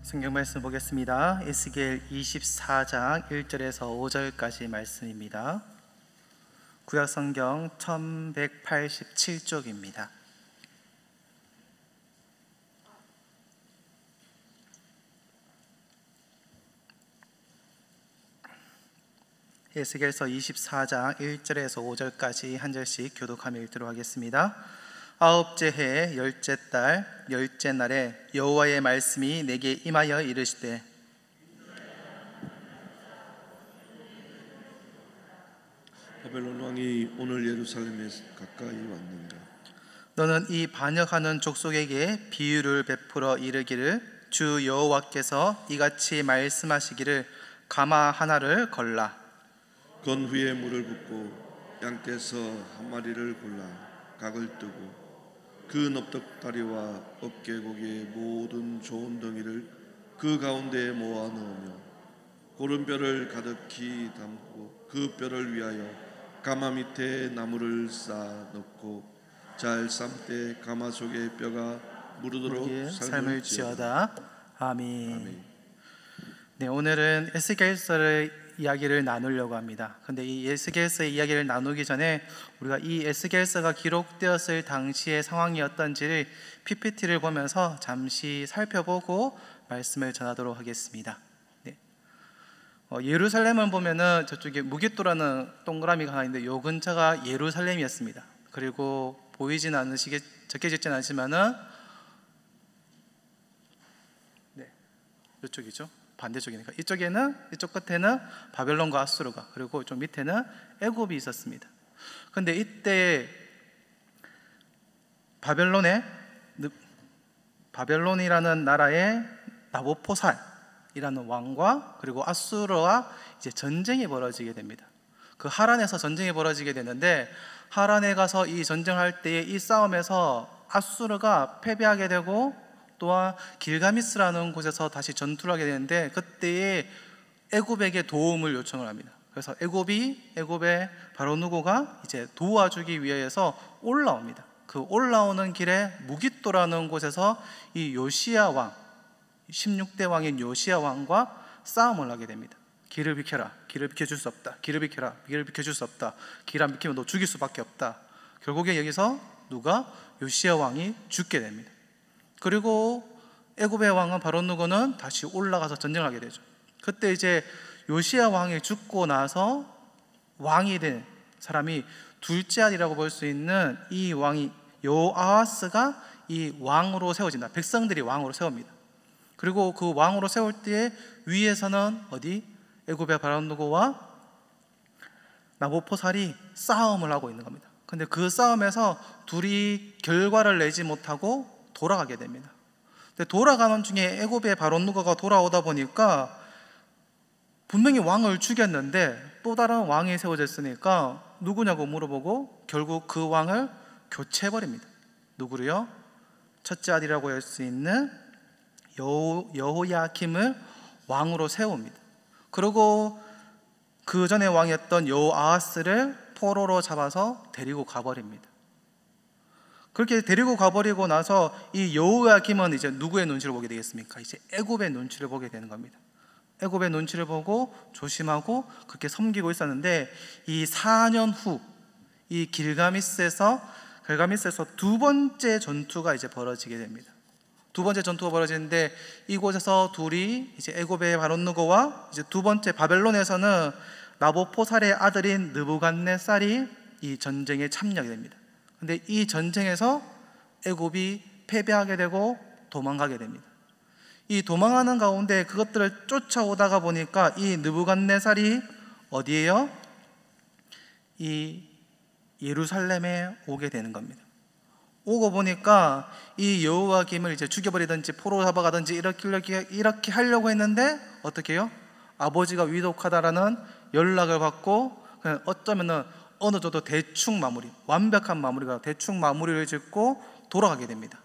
성경 말씀 보겠습니다. 에스겔 24장 1절에서 5절까지 말씀입니다. 구약 성경 1187쪽입니다. 에스겔서 24장 1절에서 5절까지 한 절씩 교독하며 읽도록 하겠습니다. 아홉째 해 열째 달 열째 날에 여호와의 말씀이 내게 임하여 이르시되, 바벨론 왕이 오늘 예루살렘에 가까이 왔는가? 너는 이 반역하는 족속에게 비유를 베풀어 이르기를, 주 여호와께서 이같이 말씀하시기를, 가마 하나를 걸라. 건후에 물을 붓고 양떼에서 한 마리를 골라 각을 뜨고 그 넙떡다리와 어깨고기의 모든 좋은 덩이를 그 가운데에 모아 넣으며 고른 뼈를 가득히 담고 그 뼈를 위하여 가마 밑에 나무를 쌓아 넣고 잘 삶때 가마 속의 뼈가 무르도록 삶을 지어다. 아멘. 네, 오늘은 에스겔서의 이야기를 나누려고 합니다. 근데 이 에스겔서의 이야기를 나누기 전에 우리가 이 에스겔서가 기록되었을 당시의 상황이 어떤지를 PPT를 보면서 잠시 살펴보고 말씀을 전하도록 하겠습니다. 네. 예루살렘을 보면은 저쪽에 무깃도라는 동그라미가 하나 있는데 요 근처가 예루살렘이었습니다. 그리고 보이진 적혀지진 않지만은 네, 이쪽이죠. 반대쪽이니까 이쪽에는, 이쪽 끝에는 바벨론과 아수르가, 그리고 이쪽 밑에는 애굽이 있었습니다. 근데 이때 바벨론이라는 나라의 나보포살이라는 왕과 그리고 아수르와 이제 전쟁이 벌어지게 됩니다. 그 하란에서 전쟁이 벌어지게 되는데, 하란에 가서 이 전쟁할 때에 이 싸움에서 아수르가 패배하게 되고 또한 길가미스라는 곳에서 다시 전투를 하게 되는데, 그때에 애굽에게 도움을 요청을 합니다. 그래서 애굽의 바로 누구가 이제 도와주기 위해서 올라옵니다. 그 올라오는 길에 무깃도라는 곳에서 이 요시야 왕, 16대 왕인 요시야 왕과 싸움을 하게 됩니다. 길을 비켜라, 길을 비켜줄 수 없다. 길을 비켜라, 길을 비켜줄 수 없다. 길 안 비키면 너 죽일 수밖에 없다. 결국에 여기서 누가? 요시야 왕이 죽게 됩니다. 그리고 애굽의 왕은 바로누고는 다시 올라가서 전쟁을 하게 되죠. 그때 이제 요시야 왕이 죽고 나서 왕이 된 사람이 둘째 아들이라고 볼 수 있는 이 왕이 여호아하스가 이 왕으로 세워진다. 백성들이 왕으로 세웁니다. 그리고 그 왕으로 세울 때에 위에서는 애굽의 바로누고와 나보포살이 싸움을 하고 있는 겁니다. 근데 그 싸움에서 둘이 결과를 내지 못하고 돌아가게 됩니다. 근데 돌아가는 중에 애굽의 바로누고가 돌아오다 보니까 분명히 왕을 죽였는데 또 다른 왕이 세워졌으니까 누구냐고 물어보고 결국 그 왕을 교체해버립니다. 누구를요? 첫째 아들이라고 할 수 있는 여호야김을 왕으로 세웁니다. 그리고 그 전에 왕이었던 여호아하스를 포로로 잡아서 데리고 가버립니다. 그렇게 데리고 가버리고 나서 이 여호야김은 이제 누구의 눈치를 보게 되겠습니까? 이제 애굽의 눈치를 보게 되는 겁니다. 애굽의 눈치를 보고 조심하고 그렇게 섬기고 있었는데, 이 4년 후 이 길가미스에서 두 번째 전투가 이제 벌어지게 됩니다. 두 번째 전투가 벌어지는데, 이곳에서 둘이 이제 애굽의 바로누고와 이제 두 번째 바벨론에서는 나보포살의 아들인 느부갓네살이 이 전쟁에 참여하게 됩니다. 근데 이 전쟁에서 애굽이 패배하게 되고 도망가게 됩니다. 이 도망하는 가운데 그것들을 쫓아오다가 보니까 이 느부갓네살이 어디에요? 이 예루살렘에 오게 되는 겁니다. 오고 보니까 이 여호야김을 이제 죽여버리든지 포로 잡아가든지 이렇게 하려고 했는데 어떻게 해요? 아버지가 위독하다라는 연락을 받고 그냥 어쩌면은 어느 정도 대충 마무리, 완벽한 마무리가 대충 마무리를 짓고 돌아가게 됩니다.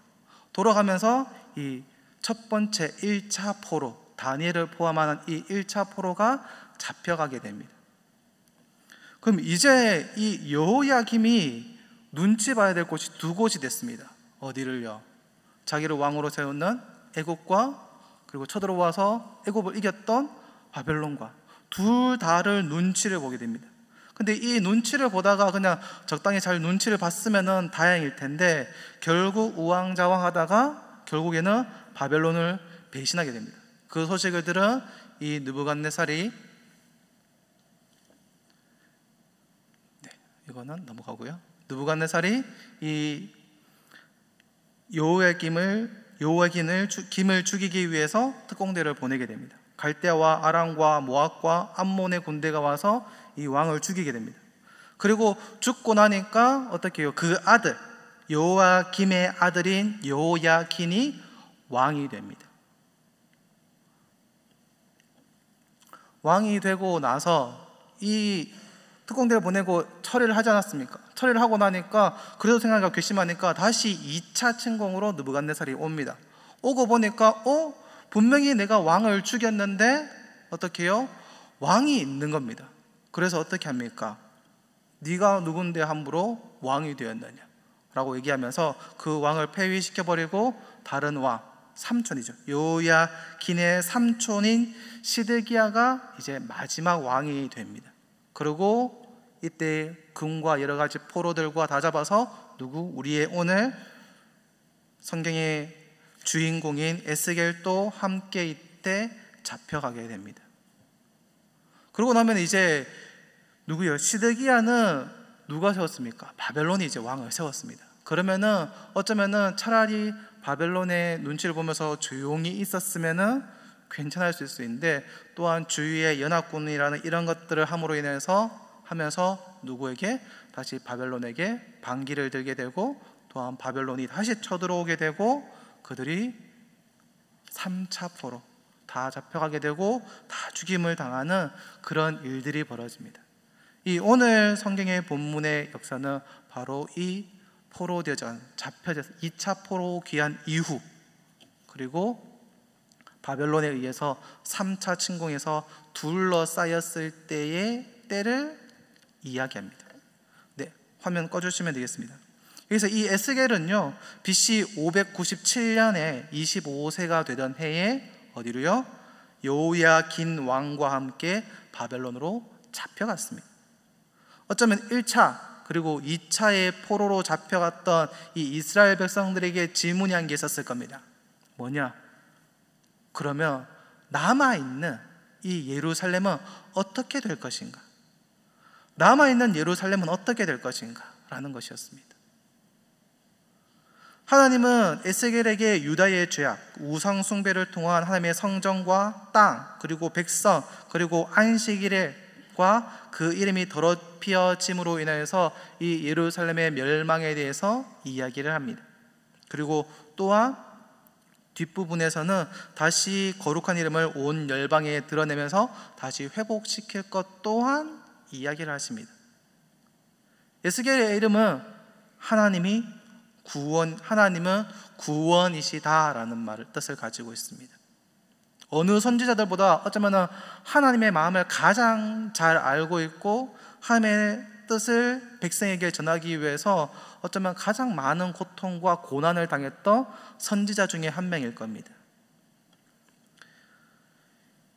돌아가면서 이 첫 번째 1차 포로, 다니엘을 포함한 이 1차 포로가 잡혀가게 됩니다. 그럼 이제 이 여호야김이 눈치 봐야 될 곳이 두 곳이 됐습니다. 어디를요? 자기를 왕으로 세우는 애국과 그리고 쳐들어와서 애굽을 이겼던 바벨론과 둘 다를 눈치를 보게 됩니다. 근데 이 눈치를 보다가 그냥 적당히 잘 눈치를 봤으면 다행일 텐데 결국 우왕좌왕하다가 결국에는 바벨론을 배신하게 됩니다. 그 소식을 들은 이 느부갓네살이, 이거는 넘어가고요. 느부갓네살이 이 여호야김을 죽이기 위해서 특공대를 보내게 됩니다. 갈대아와 아람과 모압과 암몬의 군대가 와서 이 왕을 죽이게 됩니다. 그리고 죽고 나니까 어떻게 해요? 그 아들 여호야김의 아들인 여호야킨이 왕이 됩니다. 왕이 되고 나서 이 특공대를 보내고 처리를 하지 않았습니까? 처리를 하고 나니까 그래도 생각이 괘씸하니까 다시 2차 침공으로 느부갓네살이 옵니다. 오고 보니까 분명히 내가 왕을 죽였는데 어떻게 해요? 왕이 있는 겁니다. 그래서 어떻게 합니까? 네가 누군데 함부로 왕이 되었느냐 라고 얘기하면서 그 왕을 폐위시켜버리고 다른 왕, 삼촌이죠, 여호야킨의 삼촌인 시드기야가 이제 마지막 왕이 됩니다. 그리고 이때 금과 여러 가지 포로들과 다 잡아서 우리의 오늘 성경의 주인공인 에스겔도 함께 이때 잡혀가게 됩니다. 그러고 나면 이제 누구요? 시드기야는 누가 세웠습니까? 바벨론이 이제 왕을 세웠습니다. 그러면은 어쩌면은 차라리 바벨론의 눈치를 보면서 조용히 있었으면은 괜찮을 수 있는데, 또한 주위의 연합군이라는 이런 것들을 함으로 인해서 하면서 누구에게? 다시 바벨론에게 반기를 들게 되고, 또한 바벨론이 다시 쳐들어오게 되고, 그들이 3차 포로 다 잡혀가게 되고 다 죽임을 당하는 그런 일들이 벌어집니다. 이 오늘 성경의 본문의 역사는 바로 이 포로대전, 잡혀져서 2차 포로 귀환 이후, 그리고 바벨론에 의해서 3차 침공에서 둘러싸였을 때를 이야기합니다. 네, 화면 꺼주시면 되겠습니다. 그래서 이 에스겔은요, BC 597년에 25세가 되던 해에 어디로요? 여호야긴 왕과 함께 바벨론으로 잡혀갔습니다. 어쩌면 1차 그리고 2차의 포로로 잡혀갔던 이 이스라엘 백성들에게 질문이 한 게 있었을 겁니다. 뭐냐? 그러면 남아있는 이 예루살렘은 어떻게 될 것인가? 남아있는 예루살렘은 어떻게 될 것인가? 라는 것이었습니다. 하나님은 에스겔에게 유다의 죄악, 우상 숭배를 통한 하나님의 성전과 땅, 그리고 백성, 그리고 안식일과 그 이름이 더럽혀짐으로 인해서 이 예루살렘의 멸망에 대해서 이야기를 합니다. 그리고 또한 뒷부분에서는 다시 거룩한 이름을 온 열방에 드러내면서 다시 회복시킬 것 또한 이야기를 하십니다. 에스겔의 이름은 하나님은 구원이시다라는 뜻을 가지고 있습니다. 어느 선지자들보다 어쩌면 하나님의 마음을 가장 잘 알고 있고 하나님의 뜻을 백성에게 전하기 위해서 어쩌면 가장 많은 고통과 고난을 당했던 선지자 중에 한 명일 겁니다.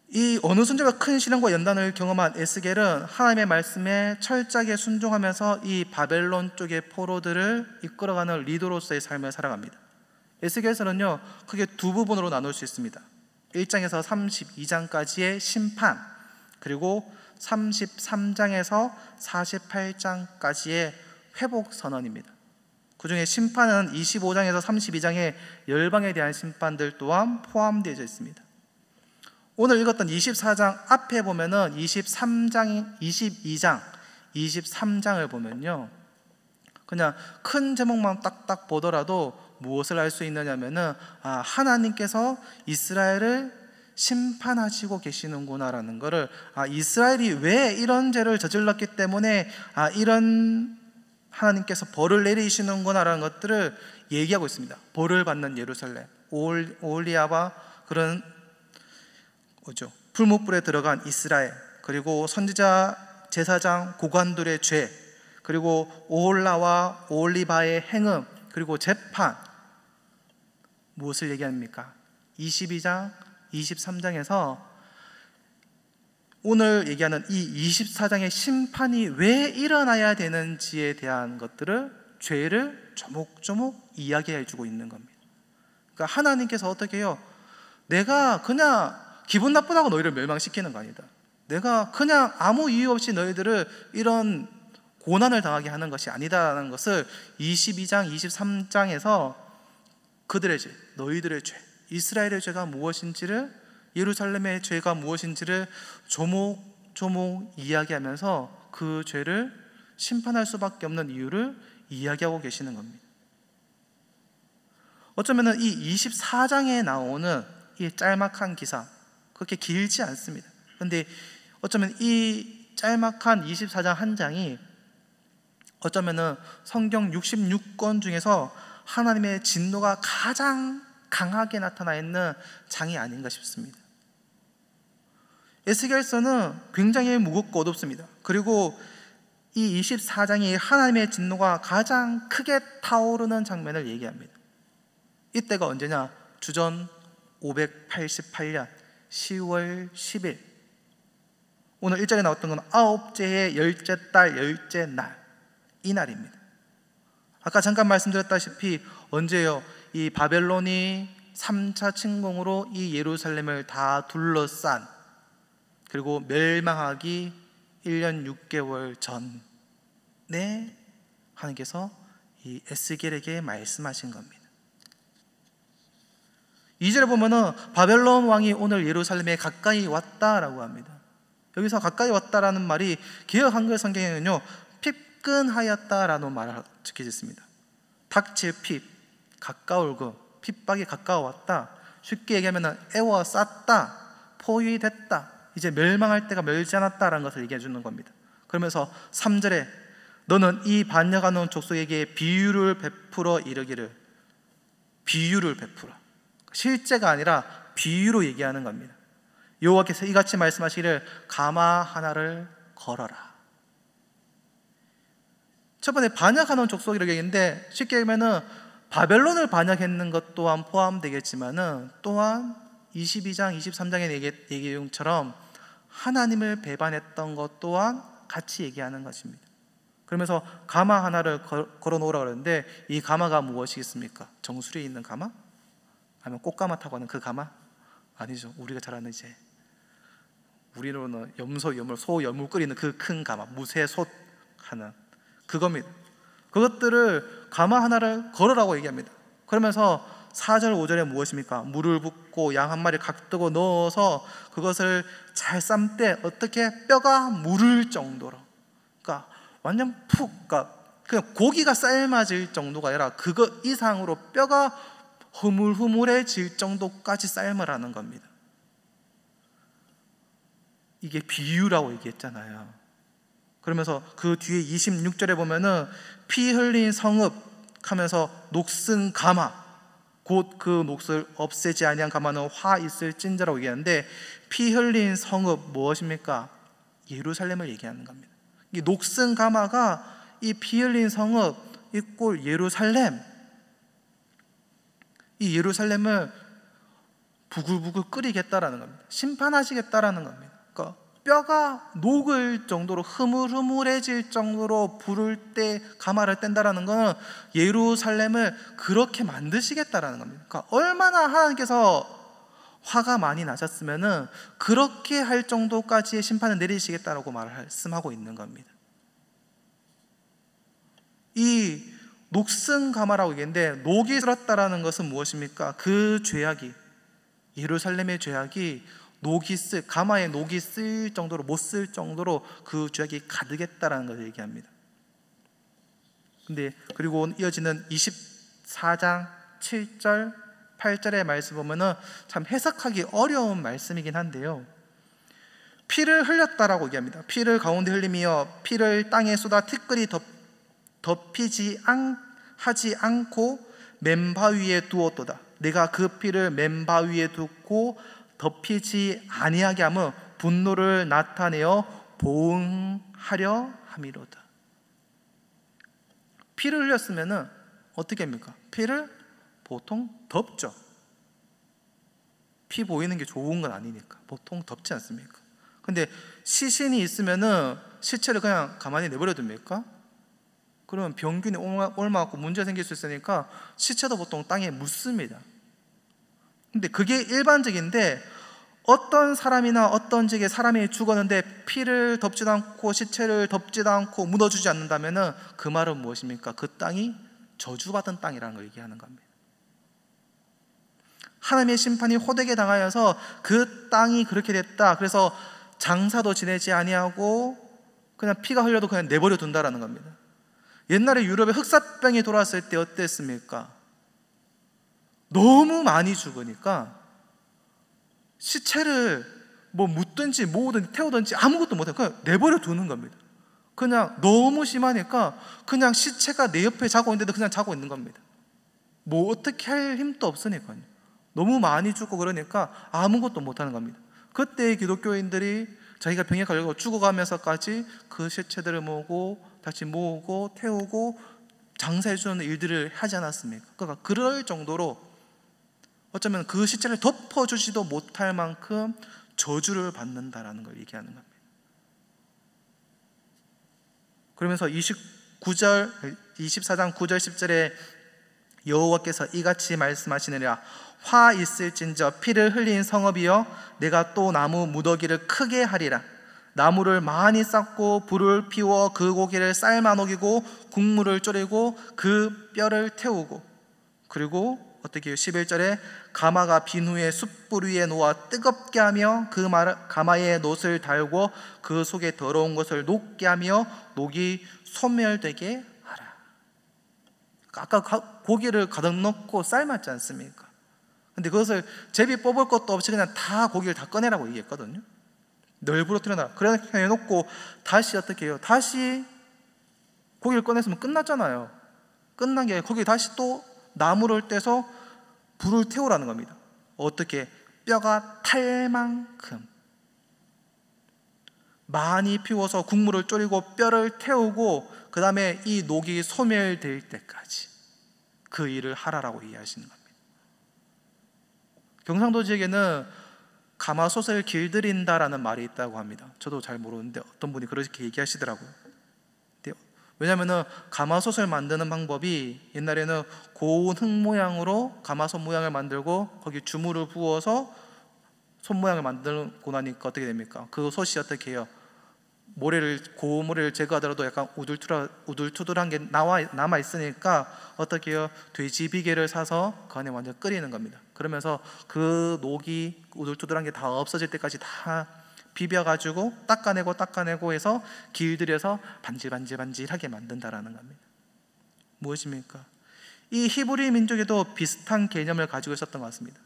이 어느 선지자가 큰 시련과 연단을 경험한 에스겔은 하나님의 말씀에 철저하게 순종하면서 이 바벨론 쪽의 포로들을 이끌어가는 리더로서의 삶을 살아갑니다. 에스겔서는요, 크게 두 부분으로 나눌 수 있습니다. 1장에서 32장까지의 심판, 그리고 33장에서 48장까지의 회복 선언입니다. 그 중에 심판은 25장에서 32장의 열방에 대한 심판들 또한 포함되어 있습니다. 오늘 읽었던 24장 앞에 보면은 22장, 23장을 보면요, 그냥 큰 제목만 딱딱 보더라도 무엇을 알 수 있느냐면은 하나님께서 이스라엘을 심판하시고 계시는구나라는 것을, 이스라엘이 왜 이런 죄를 저질렀기 때문에 이런 하나님께서 벌을 내리시는구나라는 것들을 얘기하고 있습니다. 벌을 받는 예루살렘, 오홀리아와 그런 풀무불에 들어간 이스라엘, 그리고 선지자, 제사장, 고관들의 죄, 그리고 오홀라와 오홀리바의 행음, 그리고 재판, 무엇을 얘기합니까? 22장, 23장에서 오늘 얘기하는 이 24장의 심판이 왜 일어나야 되는지에 대한 것들을, 죄를 조목조목 이야기해 주고 있는 겁니다. 그러니까 하나님께서 어떻게 해요? 내가 그냥 기분 나쁘다고 너희를 멸망시키는 거 아니다. 내가 그냥 아무 이유 없이 너희들을 이런 고난을 당하게 하는 것이 아니다라는 것을 22장, 23장에서 그들의 죄, 너희들의 죄, 이스라엘의 죄가 무엇인지를, 예루살렘의 죄가 무엇인지를 조목조목 이야기하면서 그 죄를 심판할 수밖에 없는 이유를 이야기하고 계시는 겁니다. 어쩌면 이 24장에 나오는 이 짤막한 기사, 그렇게 길지 않습니다. 그런데 어쩌면 이 짤막한 24장 한 장이 어쩌면 성경 66권 중에서 하나님의 진노가 가장 강하게 나타나 있는 장이 아닌가 싶습니다. 에스겔서는 굉장히 무겁고 어둡습니다. 그리고 이 24장이 하나님의 진노가 가장 크게 타오르는 장면을 얘기합니다. 이때가 언제냐? 주전 588년 10월 10일, 오늘 1절에 나왔던 건 아홉째의 열째 달 열째 날, 이 날입니다. 아까 잠깐 말씀드렸다시피 언제요? 이 바벨론이 3차 침공으로 이 예루살렘을 다 둘러싼, 그리고 멸망하기 1년 6개월 전에 하나님께서 이 에스겔에게 말씀하신 겁니다. 2절에 보면은 바벨론 왕이 오늘 예루살렘에 가까이 왔다라고 합니다. 여기서 가까이 왔다라는 말이 개역 한글 성경에는요, 핍근하였다라는 말을 적혀져 있습니다. 닥칠 핍, 가까울 그, 핍박이 가까워왔다. 쉽게 얘기하면 애워쌌다, 포위됐다, 이제 멸망할 때가 멀지 않았다라는 것을 얘기해 주는 겁니다. 그러면서 3절에 너는 이 반역하는 족속에게 비유를 베풀어 이르기를, 비유를 베풀어, 실제가 아니라 비유로 얘기하는 겁니다. 여호와께서 이같이 말씀하시기를 가마 하나를 걸어라. 첫 번째 반역하는 족속이라고 얘기했는데, 쉽게 얘기하면 바벨론을 반역했는 것 또한 포함되겠지만은 또한 22장, 23장의 얘기 내용처럼 하나님을 배반했던 것 또한 같이 얘기하는 것입니다. 그러면서 가마 하나를 걸어 놓으라고 그러는데, 이 가마가 무엇이겠습니까? 정수리에 있는 가마? 아니면 꽃가마 타고 하는 그 가마? 아니죠. 우리가 잘 아는 이제 우리로는 염소, 여물, 소, 여물 끓이는 그 큰 가마, 무쇠솥 하는 그겁니다. 그것들을 가마 하나를 걸으라고 얘기합니다. 그러면서 4절, 5절에 무엇입니까? 물을 붓고 양 한 마리 각뜨고 넣어서 그것을 잘 삶 때 어떻게 뼈가 무를 정도로, 그러니까 완전 푹, 그러니까 그냥 고기가 삶아질 정도가 아니라 그거 이상으로 뼈가 흐물흐물해질 정도까지 삶으라는 겁니다. 이게 비유라고 얘기했잖아요. 그러면서 그 뒤에 26절에 보면은 피 흘린 성읍 하면서 녹슨 가마, 곧 그 녹슬 없애지 아니한 가마는 화 있을 찐자라고 얘기하는데, 피 흘린 성읍 무엇입니까? 예루살렘을 얘기하는 겁니다. 이 녹슨 가마가 이 피 흘린 성읍, 이 꼴 예루살렘, 이 예루살렘을 부글부글 끓이겠다라는 겁니다. 심판하시겠다라는 겁니다. 그러니까 뼈가 녹을 정도로, 흐물흐물해질 정도로 부를 때 가마를 뗀다라는 것은 예루살렘을 그렇게 만드시겠다라는 겁니다. 그러니까 얼마나 하나님께서 화가 많이 나셨으면은 그렇게 할 정도까지의 심판을 내리시겠다라고 말씀하고 있는 겁니다. 이 녹슨 가마라고 얘기했는데, 녹이 쓸었다라는 것은 무엇입니까? 그 죄악이, 예루살렘의 죄악이 녹이 가마에 녹이 쓸 정도로, 못 쓸 정도로 그 죄악이 가득했다라는 것을 얘기합니다. 근데 그리고 이어지는 24장 7절 8절의 말씀 보면은 참 해석하기 어려운 말씀이긴 한데요, 피를 흘렸다라고 얘기합니다. 피를 가운데 흘리며 피를 땅에 쏟아 티끌이 덮이지 하지 않고 맨바 위에 두었도다. 내가 그 피를 맨바 위에 두고 덮이지 아니하게 하며 분노를 나타내어 보응하려 함이로다. 피를 흘렸으면은 어떻게 합니까? 피를 보통 덮죠. 피 보이는 게 좋은 건 아니니까 보통 덮지 않습니까? 근데 시신이 있으면은 시체를 그냥 가만히 내버려 둡니까? 그러면 병균이 옮아갖고 문제 생길 수 있으니까 시체도 보통 땅에 묻습니다. 근데 그게 일반적인데, 어떤 사람이나 어떤 지역에 사람이 죽었는데 피를 덮지도 않고 시체를 덮지도 않고 묻어주지 않는다면은 그 말은 무엇입니까? 그 땅이 저주받은 땅이라는 걸 얘기하는 겁니다. 하나님의 심판이 호되게 당하여서 그 땅이 그렇게 됐다. 그래서 장사도 지내지 아니하고 그냥 피가 흘려도 그냥 내버려 둔다라는 겁니다. 옛날에 유럽에 흑사병이 돌아왔을 때 어땠습니까? 너무 많이 죽으니까 시체를 뭐 묻든지 모으든지 태우든지 아무것도 못해요. 그냥 내버려 두는 겁니다. 그냥 너무 심하니까 그냥 시체가 내 옆에 자고 있는데도 그냥 자고 있는 겁니다. 뭐 어떻게 할 힘도 없으니까요. 너무 많이 죽고 그러니까 아무것도 못하는 겁니다. 그때 기독교인들이 자기가 병에 걸리고 죽어가면서까지 그 시체들을 모으고 다시 모으고 태우고 장사해주는 일들을 하지 않았습니까? 그러니까 그럴 정도로 어쩌면 그 시체를 덮어주지도 못할 만큼 저주를 받는다라는 걸 얘기하는 겁니다. 그러면서 24장 9절 10절에 여호와께서 이같이 말씀하시느니라. 화 있을진저 피를 흘린 성읍이여, 내가 또 나무 무더기를 크게 하리라. 나무를 많이 쌓고 불을 피워 그 고기를 삶아 녹이고 국물을 졸이고 그 뼈를 태우고, 그리고 어떻게 해요? 11절에 가마가 빈 후에 숯불 위에 놓아 뜨겁게 하며 그 가마에 놋을 달고 그 속에 더러운 것을 녹게 하며 녹이 소멸되게 하라. 아까 고기를 가득 넣고 삶았지 않습니까? 근데 그것을 제비 뽑을 것도 없이 그냥 다 고기를 다 꺼내라고 얘기했거든요. 널 부러뜨려놔. 그렇게 해놓고 다시 어떻게 해요? 다시 고기를 꺼냈으면 끝났잖아요. 끝난 게 거기 다시 또 나무를 떼서 불을 태우라는 겁니다. 어떻게? 뼈가 탈 만큼 많이 피워서 국물을 졸이고 뼈를 태우고 그 다음에 이 녹이 소멸될 때까지 그 일을 하라라고 이해하시는 겁니다. 경상도 지역에는 가마솥을 길들인다라는 말이 있다고 합니다. 저도 잘 모르는데 어떤 분이 그렇게 얘기하시더라고요. 왜냐하면 가마솥을 만드는 방법이, 옛날에는 고운 흙 모양으로 가마솥 모양을 만들고 거기 주물을 부어서 솥 모양을 만들고 나니까 어떻게 됩니까? 그 솥이 어떻게 해요? 고운 모래를 제거하더라도 약간 우둘투둘한 게 남아 있으니까 어떻게 해요? 돼지 비계를 사서 그 안에 완전 끓이는 겁니다. 그러면서 그 녹이 우둘투둘한 게 다 없어질 때까지 다 비벼가지고 닦아내고 해서 길들여서 반질반질하게 만든다라는 겁니다. 무엇입니까? 이 히브리 민족에도 비슷한 개념을 가지고 있었던 것 같습니다.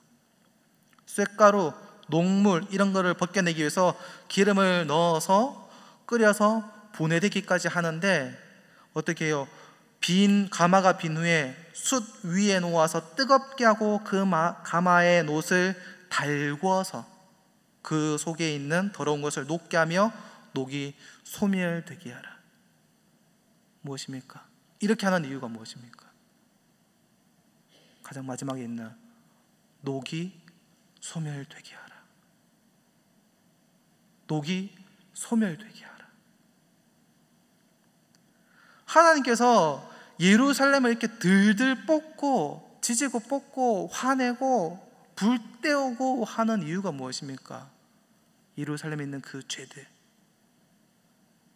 쇳가루, 녹물 이런 거를 벗겨내기 위해서 기름을 넣어서 끓여서 분해되기까지 하는데 어떻게 해요? 가마가 빈 후에 숯 위에 놓아서 뜨겁게 하고 그 가마에 놋을 달궈서 그 속에 있는 더러운 것을 녹게 하며 녹이 소멸되게 하라. 무엇입니까? 이렇게 하는 이유가 무엇입니까? 가장 마지막에 있는 녹이 소멸되게 하라. 녹이 소멸되게 하라. 하나님께서 예루살렘을 이렇게 들들 뽑고 지지고 뽑고 화내고 불 때우고 하는 이유가 무엇입니까? 예루살렘에 있는 그 죄들,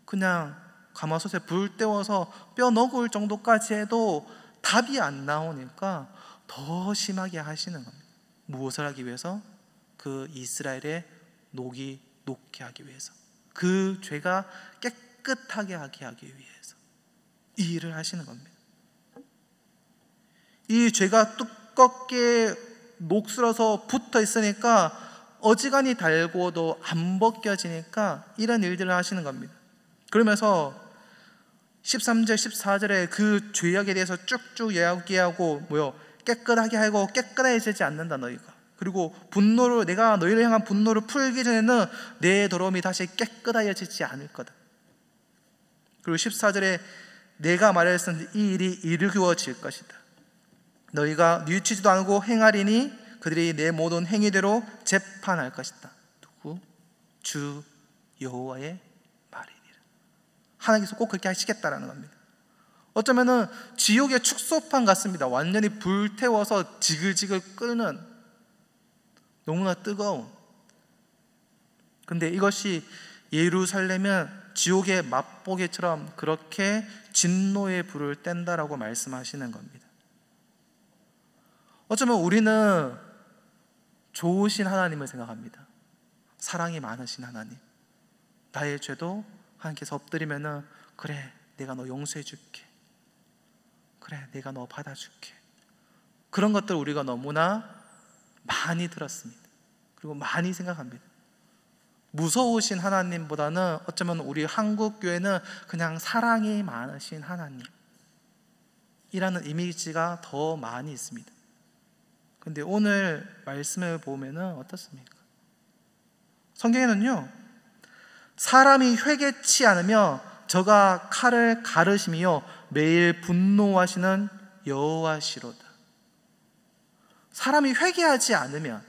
그냥 가마솥에 불 때워서 뼈 녹을 정도까지 해도 답이 안 나오니까 더 심하게 하시는 겁니다. 무엇을 하기 위해서? 그 이스라엘의 녹이 녹게 하기 위해서, 그 죄가 깨끗하게 하게 하기 위해서 이 일을 하시는 겁니다. 이 죄가 두껍게 녹슬어서 붙어 있으니까 어지간히 달고도 안 벗겨지니까 이런 일들을 하시는 겁니다. 그러면서 13절 14절에 그 죄악에 대해서 쭉쭉 이야기하고 깨끗하게 하고 깨끗해지지 않는다 너희가. 그리고 내가 너희를 향한 분노를 풀기 전에는 내 더러움이 다시 깨끗하여지지 않을 거다. 그리고 14절에 내가 말하였으니 이 일이 이루어질 것이다. 너희가 뉘우치지도 않고 행하리니 그들이 내 모든 행위대로 재판할 것이다. 누구? 주 여호와의 말이니라. 하나님께서 꼭 그렇게 하시겠다라는 겁니다. 어쩌면은 지옥의 축소판 같습니다. 완전히 불태워서 지글지글 끓는, 너무나 뜨거운. 근데 이것이 예루살렘은 지옥의 맛보기처럼 그렇게 진노의 불을 뗀다라고 말씀하시는 겁니다. 어쩌면 우리는 좋으신 하나님을 생각합니다. 사랑이 많으신 하나님. 나의 죄도 하나님께서 엎드리면은, 그래, 내가 너 용서해 줄게. 그래, 내가 너 받아줄게. 그런 것들 우리가 너무나 많이 들었습니다. 그리고 많이 생각합니다. 무서우신 하나님보다는 어쩌면 우리 한국 교회는 그냥 사랑이 많으신 하나님이라는 이미지가 더 많이 있습니다. 근데 오늘 말씀을 보면은 어떻습니까? 성경에는요, 사람이 회개치 않으며 저가 칼을 가르시며 매일 분노하시는 여호와시로다. 사람이 회개하지 않으면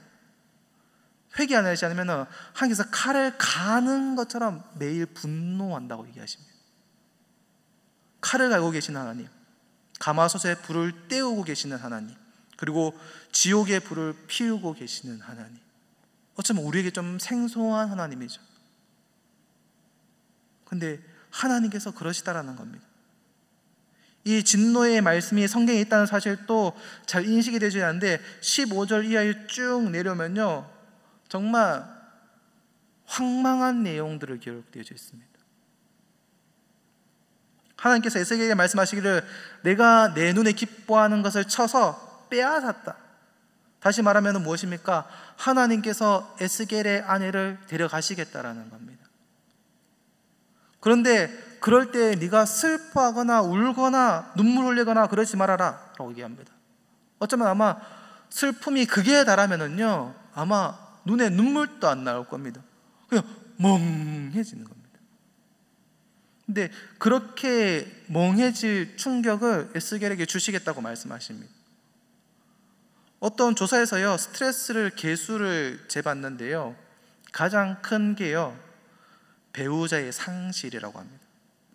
하나님께서 칼을 가는 것처럼 매일 분노한다고 얘기하십니다. 칼을 갈고 계시는 하나님, 가마솥에 불을 떼우고 계시는 하나님, 그리고 지옥의 불을 피우고 계시는 하나님. 어쩌면 우리에게 좀 생소한 하나님이죠. 근데 하나님께서 그러시다라는 겁니다. 이 진노의 말씀이 성경에 있다는 사실도 잘 인식이 되지 않는데 15절 이하에 쭉 내려오면요, 정말 황망한 내용들을 기록되어져 있습니다. 하나님께서 에스겔에게 말씀하시기를, 내가 내 눈에 기뻐하는 것을 쳐서 빼앗았다. 다시 말하면 무엇입니까? 하나님께서 에스겔의 아내를 데려가시겠다라는 겁니다. 그런데 그럴 때 네가 슬퍼하거나 울거나 눈물 흘리거나 그러지 말아라 라고 얘기합니다. 어쩌면 아마 슬픔이 극에 달하면은요, 아마 눈에 눈물도 안 나올 겁니다. 그냥 멍해지는 겁니다. 근데 그렇게 멍해질 충격을 에스겔에게 주시겠다고 말씀하십니다. 어떤 조사에서요, 스트레스를 개수를 재봤는데요, 가장 큰 게요, 배우자의 상실이라고 합니다.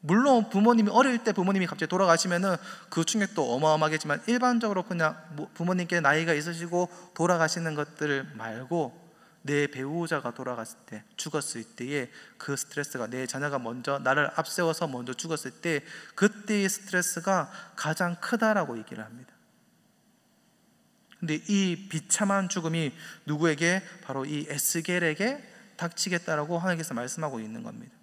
물론 부모님이 어릴 때 부모님이 갑자기 돌아가시면은 그 충격도 어마어마하겠지만, 일반적으로 그냥 부모님께 나이가 있으시고 돌아가시는 것들을 말고 내 배우자가 돌아갔을 때, 죽었을 때의 그 스트레스가, 내 자녀가 먼저 나를 앞세워서 먼저 죽었을 때 그때의 스트레스가 가장 크다라고 얘기를 합니다. 근데 이 비참한 죽음이 누구에게? 바로 이 에스겔에게 닥치겠다라고 하나님께서 말씀하고 있는 겁니다.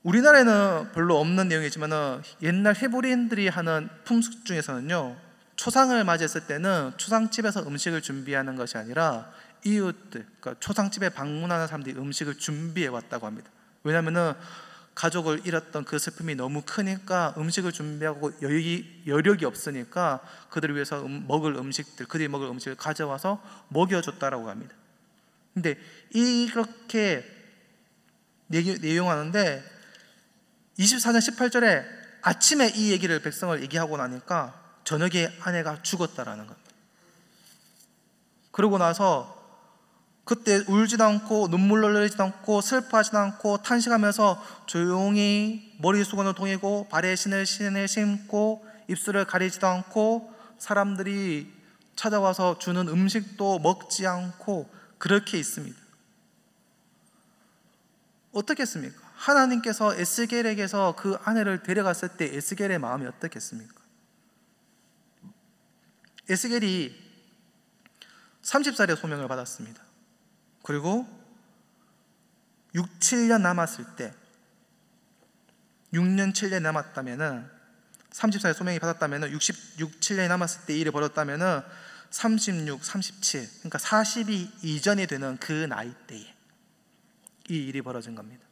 우리나라에는 별로 없는 내용이지만 옛날 헤브리인들이 하는 풍습 중에서는요, 초상을 맞이했을 때는 초상집에서 음식을 준비하는 것이 아니라 이웃들, 그러니까 초상집에 방문하는 사람들이 음식을 준비해 왔다고 합니다. 왜냐하면 가족을 잃었던 그 슬픔이 너무 크니까 음식을 준비하고 여력이 없으니까 그들을 위해서 그들이 먹을 음식을 가져와서 먹여줬다라고 합니다. 근데 이렇게 내용하는데 24장 18절에 아침에 이 얘기를 백성을 얘기하고 나니까 저녁에 아내가 죽었다라는 겁니다. 그러고 나서 그때 울지도 않고 눈물 흘리지도 않고 슬퍼하지도 않고 탄식하면서 조용히 머리 수건을 동이고 발에 신을 신고 입술을 가리지도 않고 사람들이 찾아와서 주는 음식도 먹지 않고 그렇게 있습니다. 어떻겠습니까? 하나님께서 에스겔에게서 그 아내를 데려갔을 때 에스겔의 마음이 어떻겠습니까? 에스겔이 30살에 소명을 받았습니다. 그리고 6, 7년 남았을 때, 6년 7년 남았다면은 30살에 소명이 받았다면은 66, 7년이 남았을 때 일이 벌었다면은 36, 37, 그러니까 40이 이전이 되는 그 나이대에 이 일이 벌어진 겁니다.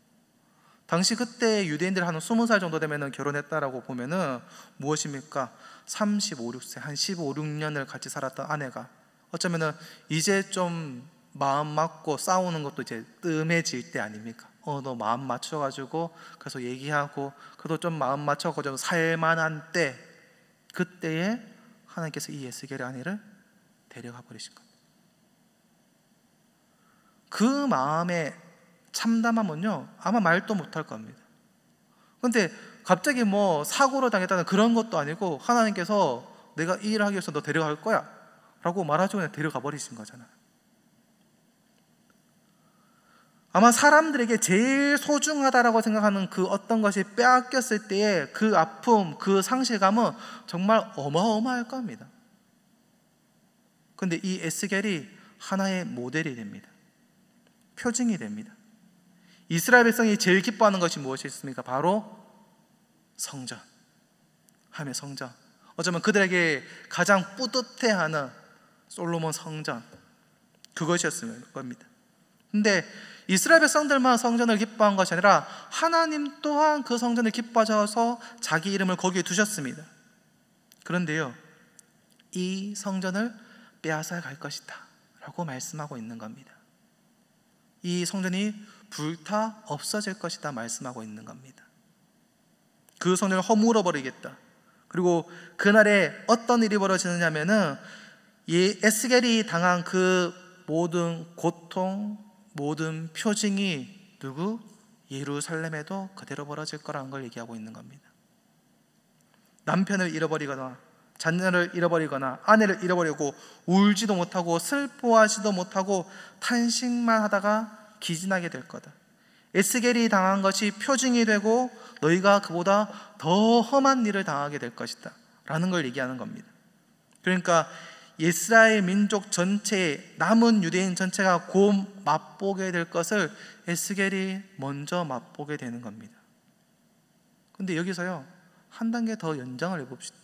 당시 그때 유대인들 한 20살 정도 되면은 결혼했다라고 보면은 무엇입니까? 35, 6세, 한 15, 16년을 같이 살았던 아내가 어쩌면은 이제 좀 마음 맞고 싸우는 것도 이제 뜸해질 때 아닙니까? 너 마음 맞춰가지고 그래서 얘기하고 그래도 좀 마음 맞춰가지고 살만한 때, 그때에 하나님께서 이 에스겔의 아내를 데려가 버리신 겁니다. 그 마음의 참담함은요, 아마 말도 못할 겁니다. 그런데 갑자기 뭐 사고를 당했다는 그런 것도 아니고 하나님께서 내가 이 일을 하기 위해서 너 데려갈 거야 라고 말하지 그냥 데려가 버리신 거잖아요. 아마 사람들에게 제일 소중하다라고 생각하는 그 어떤 것이 빼앗겼을 때의 그 아픔, 그 상실감은 정말 어마어마할 겁니다. 그런데 이 에스겔이 하나의 모델이 됩니다. 표징이 됩니다. 이스라엘 백성이 제일 기뻐하는 것이 무엇이 있습니까? 바로 성전, 하나님의 성전. 어쩌면 그들에게 가장 뿌듯해하는 솔로몬 성전, 그것이었을 겁니다. 근데 이스라엘 백성들만 성전을 기뻐한 것이 아니라 하나님 또한 그 성전을 기뻐하셔서 자기 이름을 거기에 두셨습니다. 그런데요, 이 성전을 빼앗아 갈 것이다 라고 말씀하고 있는 겁니다. 이 성전이 불타 없어질 것이다 말씀하고 있는 겁니다. 그 성전을 허물어 버리겠다. 그리고 그날에 어떤 일이 벌어지느냐면은 이 에스겔이 당한 그 모든 고통, 모든 표징이 누구? 예루살렘에도 그대로 벌어질 거라는 걸 얘기하고 있는 겁니다. 남편을 잃어버리거나 자녀를 잃어버리거나 아내를 잃어버리고 울지도 못하고 슬퍼하지도 못하고 탄식만 하다가 기진하게 될 거다. 에스겔이 당한 것이 표징이 되고 너희가 그보다 더 험한 일을 당하게 될 것이다 라는 걸 얘기하는 겁니다. 그러니까 이스라엘 민족 전체, 남은 유대인 전체가 곧 맛보게 될 것을 에스겔이 먼저 맛보게 되는 겁니다. 그런데 여기서요, 한 단계 더 연장을 해봅시다.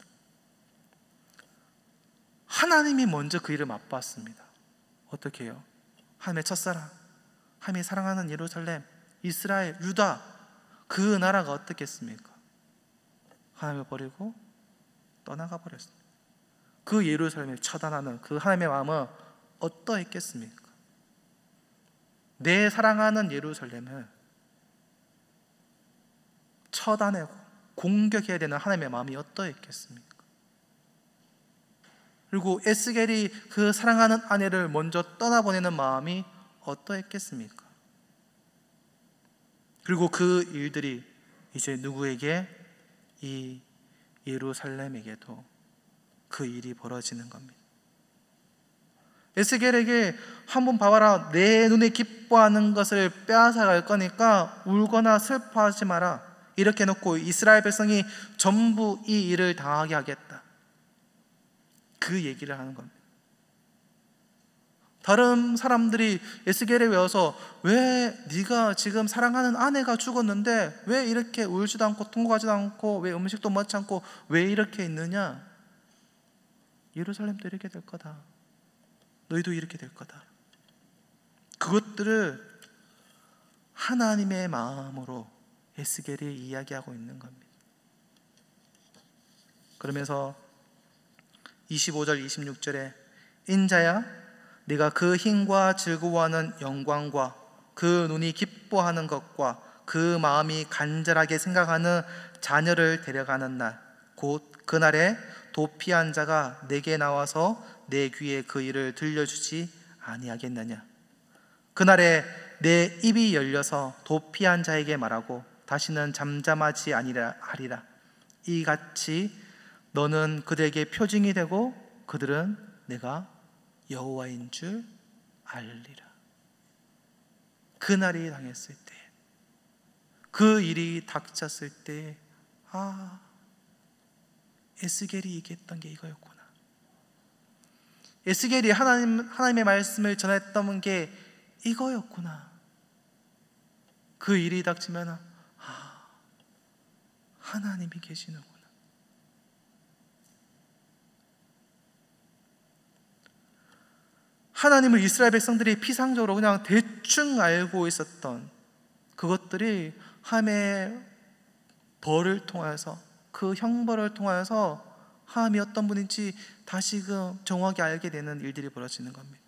하나님이 먼저 그 일을 맛봤습니다. 어떻게 해요? 하나님의 첫사랑, 하나님이 사랑하는 예루살렘, 이스라엘, 유다, 그 나라가 어떻겠습니까? 하나님을 버리고 떠나가 버렸습니다. 그 예루살렘을 처단하는 그 하나님의 마음은 어떠했겠습니까? 내 사랑하는 예루살렘을 처단하고 공격해야 되는 하나님의 마음이 어떠했겠습니까? 그리고 에스겔이 그 사랑하는 아내를 먼저 떠나보내는 마음이 어떠했겠습니까? 그리고 그 일들이 이제 누구에게? 이 예루살렘에게도 그 일이 벌어지는 겁니다. 에스겔에게 한번 봐봐라, 내 눈에 기뻐하는 것을 빼앗아 갈 거니까 울거나 슬퍼하지 마라 이렇게 해놓고 이스라엘 백성이 전부 이 일을 당하게 하겠다, 그 얘기를 하는 겁니다. 다른 사람들이 에스겔에 외워서 왜 네가 지금 사랑하는 아내가 죽었는데 왜 이렇게 울지도 않고 통곡하지도 않고 왜 음식도 먹지 않고 왜 이렇게 있느냐? 예루살렘도 이렇게 될 거다, 너희도 이렇게 될 거다. 그것들을 하나님의 마음으로 에스겔이 이야기하고 있는 겁니다. 그러면서 25절 26절에 인자야 네가 그 힘과 즐거워하는 영광과 그 눈이 기뻐하는 것과 그 마음이 간절하게 생각하는 자녀를 데려가는 날, 곧 그날에 도피한 자가 내게 나와서 내 귀에 그 일을 들려주지 아니하겠느냐. 그날에 내 입이 열려서 도피한 자에게 말하고 다시는 잠잠하지 아니라 하리라. 이같이 너는 그들에게 표징이 되고 그들은 내가 여호와인 줄 알리라. 그날이 당했을 때, 그 일이 닥쳤을 때, 에스겔이 얘기했던 게 이거였구나. 에스겔이 하나님의 말씀을 전했던 게 이거였구나. 그 일이 닥치면 하나님이 계시는구나. 하나님을 이스라엘 백성들이 피상적으로 그냥 대충 알고 있었던 그것들이 하나님의 벌을 통해서, 그 형벌을 통해서 하나님이 어떤 분인지 다시금 정확히 알게 되는 일들이 벌어지는 겁니다.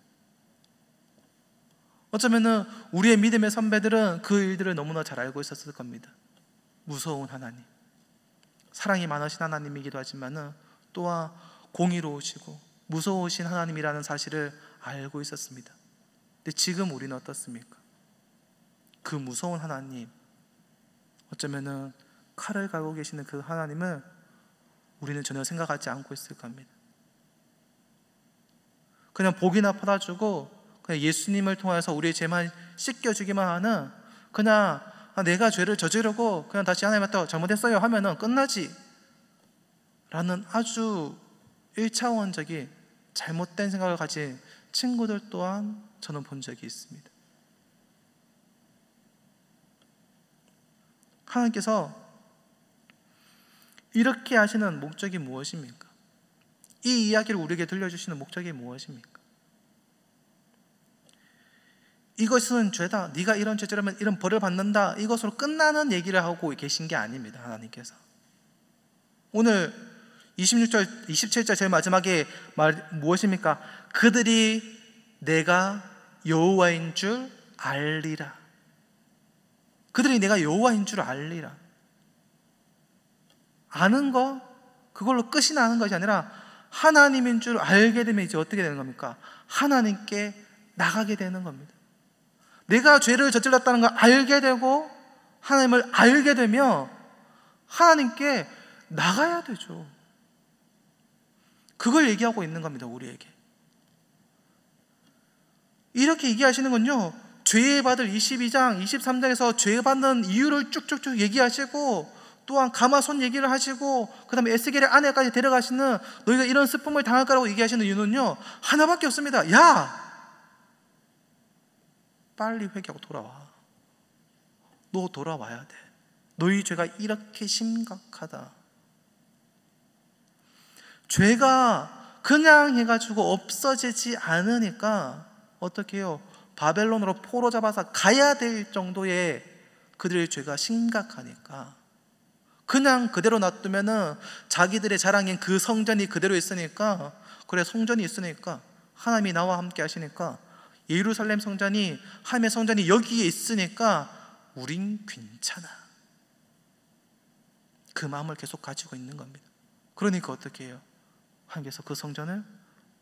어쩌면은 우리의 믿음의 선배들은 그 일들을 너무나 잘 알고 있었을 겁니다. 무서운 하나님, 사랑이 많으신 하나님이기도 하지만은 또한 공의로우시고 무서우신 하나님이라는 사실을 알고 있었습니다. 근데 지금 우리는 어떻습니까? 그 무서운 하나님, 어쩌면은 칼을 갈고 계시는 그 하나님을 우리는 전혀 생각하지 않고 있을 겁니다. 그냥 복이나 팔아주고 그냥 예수님을 통해서 우리의 죄만 씻겨주기만 하는, 그냥 내가 죄를 저지르고 그냥 다시 하나님한테 잘못했어요 하면은 끝나지 라는 아주 1차원적인 잘못된 생각을 가진 친구들 또한 저는 본 적이 있습니다. 하나님께서 이렇게 하시는 목적이 무엇입니까? 이 이야기를 우리에게 들려주시는 목적이 무엇입니까? 이것은 죄다, 네가 이런 죄질하면 이런 벌을 받는다, 이것으로 끝나는 얘기를 하고 계신 게 아닙니다. 하나님께서 오늘 26절, 27절 제일 마지막에 말 무엇입니까? 그들이 내가 여호와인 줄 알리라. 그들이 내가 여호와인 줄 알리라. 아는 거, 그걸로 끝이 나는 것이 아니라 하나님인 줄 알게 되면 이제 어떻게 되는 겁니까? 하나님께 나가게 되는 겁니다. 내가 죄를 저질렀다는 걸 알게 되고 하나님을 알게 되면 하나님께 나가야 되죠. 그걸 얘기하고 있는 겁니다. 우리에게 이렇게 얘기하시는 건요, 죄 받을 22장 23장에서 죄 받는 이유를 쭉쭉쭉 얘기하시고, 또한 가마손 얘기를 하시고, 그 다음에 에스겔의 아내까지 데려가시는, 너희가 이런 슬픔을 당할 거라고 얘기하시는 이유는요 하나밖에 없습니다. 야, 빨리 회개하고 돌아와. 너 돌아와야 돼. 너희 죄가 이렇게 심각하다. 죄가 그냥 해가지고 없어지지 않으니까 어떻게 해요? 바벨론으로 포로 잡아서 가야 될 정도의 그들의 죄가 심각하니까 그냥 그대로 놔두면은 자기들의 자랑인 그 성전이 그대로 있으니까, 그래 성전이 있으니까 하나님이 나와 함께 하시니까, 예루살렘 성전이, 하나님의 성전이 여기에 있으니까 우린 괜찮아. 그 마음을 계속 가지고 있는 겁니다. 그러니까 어떻게 해요? 하나님께서 그 성전을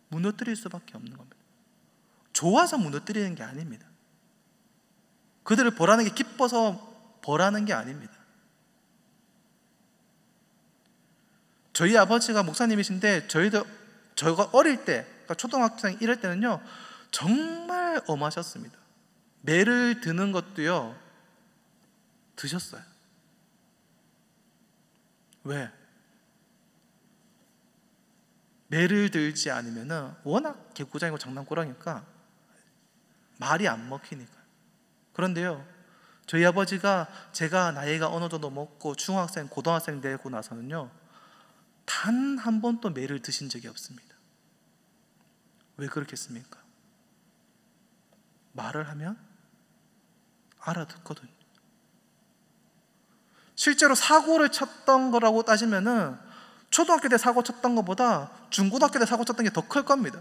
무너뜨릴 수밖에 없는 겁니다. 좋아서 무너뜨리는 게 아닙니다. 그들을 벌하는 게 기뻐서 벌하는 게 아닙니다. 저희 아버지가 목사님이신데 저희가 어릴 때, 그러니까 초등학생 이럴 때는요 정말 엄하셨습니다. 매를 드는 것도요 드셨어요. 왜? 매를 들지 않으면 워낙 개구장이고 장난꾸러니까 말이 안 먹히니까. 그런데요, 저희 아버지가 제가 나이가 어느 정도 먹고 중학생, 고등학생 되고 나서는요 단 한 번도 매를 드신 적이 없습니다. 왜 그렇겠습니까? 말을 하면 알아듣거든요. 실제로 사고를 쳤던 거라고 따지면은 초등학교 때 사고 쳤던 것보다 중고등학교 때 사고 쳤던 게 더 클 겁니다.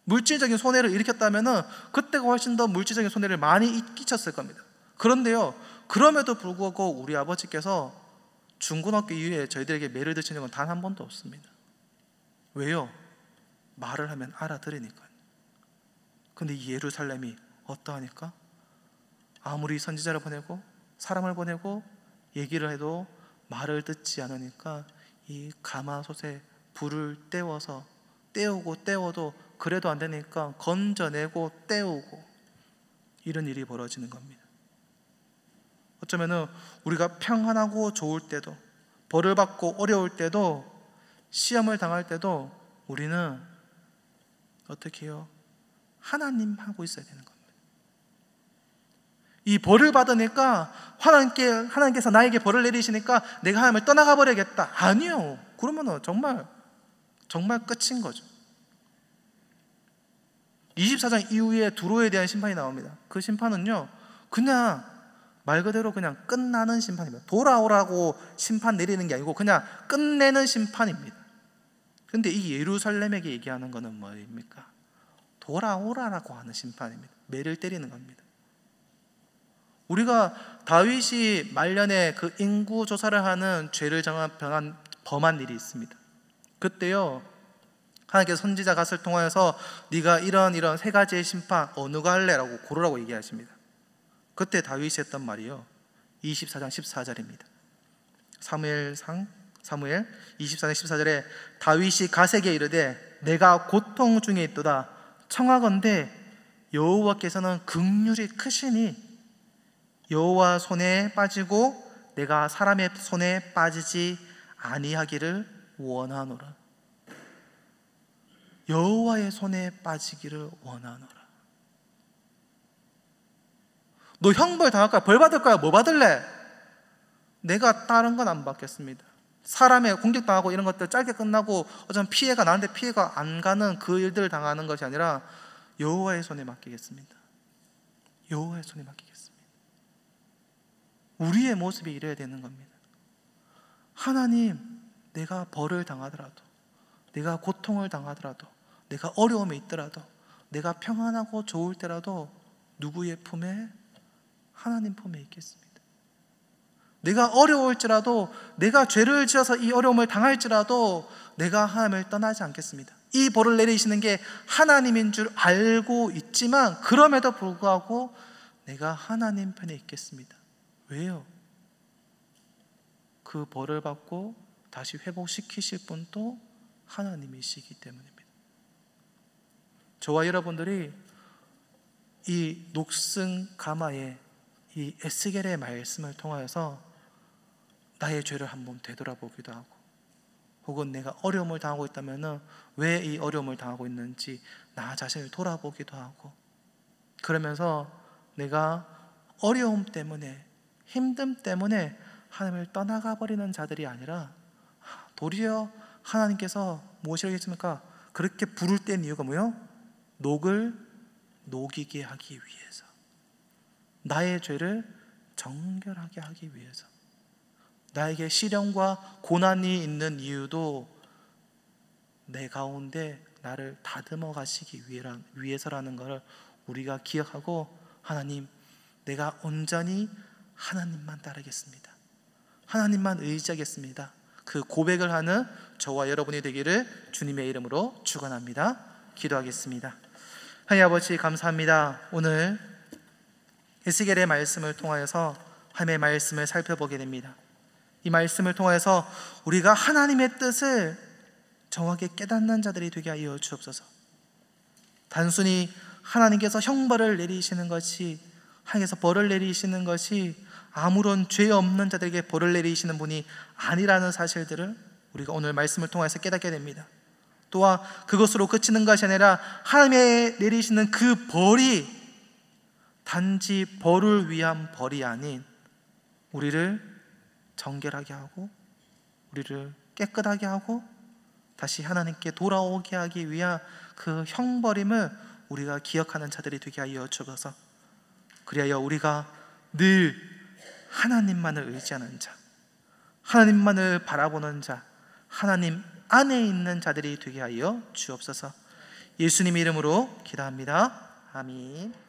물질적인 손해를 일으켰다면은 그때가 훨씬 더 물질적인 손해를 많이 끼쳤을 겁니다. 그런데요, 그럼에도 불구하고 우리 아버지께서 중고등학교 이후에 저희들에게 매를 드신 적은 단 한 번도 없습니다. 왜요? 말을 하면 알아들으니까요. 근데 이 예루살렘이 어떠하니까? 아무리 선지자를 보내고 사람을 보내고 얘기를 해도 말을 듣지 않으니까 이 가마솥에 불을 떼워서 떼우고 떼워도 그래도 안 되니까 건져내고 떼우고, 이런 일이 벌어지는 겁니다. 어쩌면은 우리가 평안하고 좋을 때도, 벌을 받고 어려울 때도, 시험을 당할 때도 우리는 어떻게 해요? 하나님 하고 있어야 되는 겁니다. 이 벌을 받으니까 하나님께서 나에게 벌을 내리시니까 내가 하나님을 떠나가 버려야겠다. 아니요. 그러면은 정말 끝인 거죠. 24장 이후에 두로에 대한 심판이 나옵니다. 그 심판은요 그냥 말 그대로 그냥 끝나는 심판입니다. 돌아오라고 심판 내리는 게 아니고 그냥 끝내는 심판입니다. 근데 이 예루살렘에게 얘기하는 거는 뭐입니까? 돌아오라라고 하는 심판입니다. 매를 때리는 겁니다. 우리가 다윗이 말년에 그 인구 조사를 하는 죄를 범한 일이 있습니다. 그때요 하나님께서 선지자 갓을 통하여서 네가 이런 세 가지의 심판 어느 거 할래라고 고르라고 얘기하십니다. 그때 다윗이 했던 말이요 24장 14절입니다. 사무엘 24장 14절에 다윗이 갓에게 이르되 내가 고통 중에 있도다. 청하건대 여호와께서는 긍휼이 크시니 여호와 손에 빠지고 내가 사람의 손에 빠지지 아니하기를 원하노라. 여호와의 손에 빠지기를 원하노라. 너 형벌 당할 거야? 벌 받을 거야? 뭐 받을래? 내가 다른 건 안 받겠습니다. 사람의 공격당하고 이런 것들 짧게 끝나고 어쩌면 피해가 나는데 피해가 안 가는 그 일들을 당하는 것이 아니라 여호와의 손에 맡기겠습니다. 여호와의 손에 맡기겠습니다. 우리의 모습이 이래야 되는 겁니다. 하나님, 내가 벌을 당하더라도, 내가 고통을 당하더라도, 내가 어려움에 있더라도, 내가 평안하고 좋을 때라도 누구의 품에? 하나님 품에 있겠습니다. 내가 어려울지라도, 내가 죄를 지어서 이 어려움을 당할지라도 내가 하나님을 떠나지 않겠습니다. 이 벌을 내리시는 게 하나님인 줄 알고 있지만 그럼에도 불구하고 내가 하나님 편에 있겠습니다. 왜요? 그 벌을 받고 다시 회복시키실 분도 하나님이시기 때문입니다. 저와 여러분들이 이 녹슨 가마의 이 에스겔의 말씀을 통하여서 나의 죄를 한번 되돌아보기도 하고, 혹은 내가 어려움을 당하고 있다면 왜 이 어려움을 당하고 있는지 나 자신을 돌아보기도 하고, 그러면서 내가 어려움 때문에, 힘듦 때문에 하나님을 떠나가 버리는 자들이 아니라 도리어 하나님께서 무엇이라고 했습니까? 그렇게 부를 땐 이유가 뭐예요? 녹을 녹이게 하기 위해서, 나의 죄를 정결하게 하기 위해서, 나에게 시련과 고난이 있는 이유도 내 가운데 나를 다듬어 가시기 위해서라는 것을 우리가 기억하고, 하나님, 내가 온전히 하나님만 따르겠습니다, 하나님만 의지하겠습니다, 그 고백을 하는 저와 여러분이 되기를 주님의 이름으로 축원합니다. 기도하겠습니다. 하나님 아버지, 감사합니다. 오늘 에스겔의 말씀을 통하여서 하나님의 말씀을 살펴보게 됩니다. 이 말씀을 통해서 우리가 하나님의 뜻을 정확히 깨닫는 자들이 되게 하여 주옵소서. 단순히 하나님께서 형벌을 내리시는 것이, 하나님께서 벌을 내리시는 것이 아무런 죄 없는 자들에게 벌을 내리시는 분이 아니라는 사실들을 우리가 오늘 말씀을 통해서 깨닫게 됩니다. 또한 그것으로 그치는 것이 아니라 하나님의 내리시는 그 벌이 단지 벌을 위한 벌이 아닌 우리를 정결하게 하고 우리를 깨끗하게 하고 다시 하나님께 돌아오게 하기 위한 그 형벌임을 우리가 기억하는 자들이 되게 하여 주옵소서. 그리하여 우리가 늘 하나님만을 의지하는 자, 하나님만을 바라보는 자, 하나님 안에 있는 자들이 되게 하여 주옵소서. 예수님 이름으로 기도합니다. 아멘.